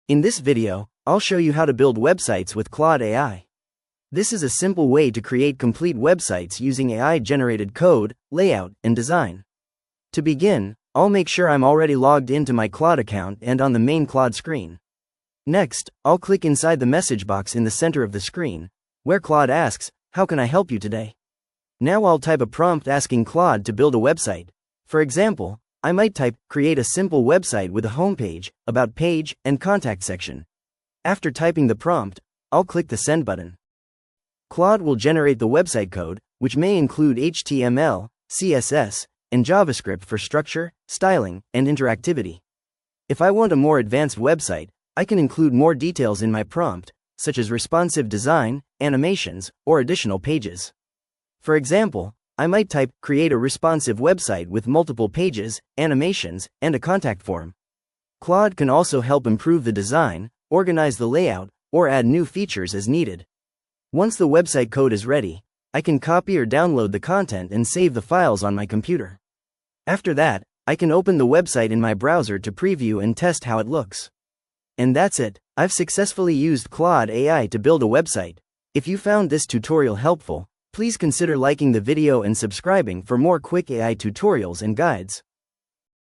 In this video, I'll show you how to build websites with Claude AI. This is a simple way to create complete websites using AI-generated code, layout, and design. To begin, I'll make sure I'm already logged into my Claude account and on the main Claude screen. Next, I'll click inside the message box in the center of the screen, where Claude asks, "How can I help you today?" Now I'll type a prompt asking Claude to build a website. For example, I might type, "Create a simple website with a homepage, about page, and contact section." After typing the prompt, I'll click the send button. Claude will generate the website code, which may include HTML, CSS, and JavaScript for structure, styling, and interactivity. If I want a more advanced website, I can include more details in my prompt, such as responsive design, animations, or additional pages. For example, I might type, "Create a responsive website with multiple pages, animations, and a contact form." Claude can also help improve the design, organize the layout, or add new features as needed. Once the website code is ready, I can copy or download the content and save the files on my computer. After that, I can open the website in my browser to preview and test how it looks. And that's it. I've successfully used Claude AI to build a website. If you found this tutorial helpful, please consider liking the video and subscribing for more quick AI tutorials and guides.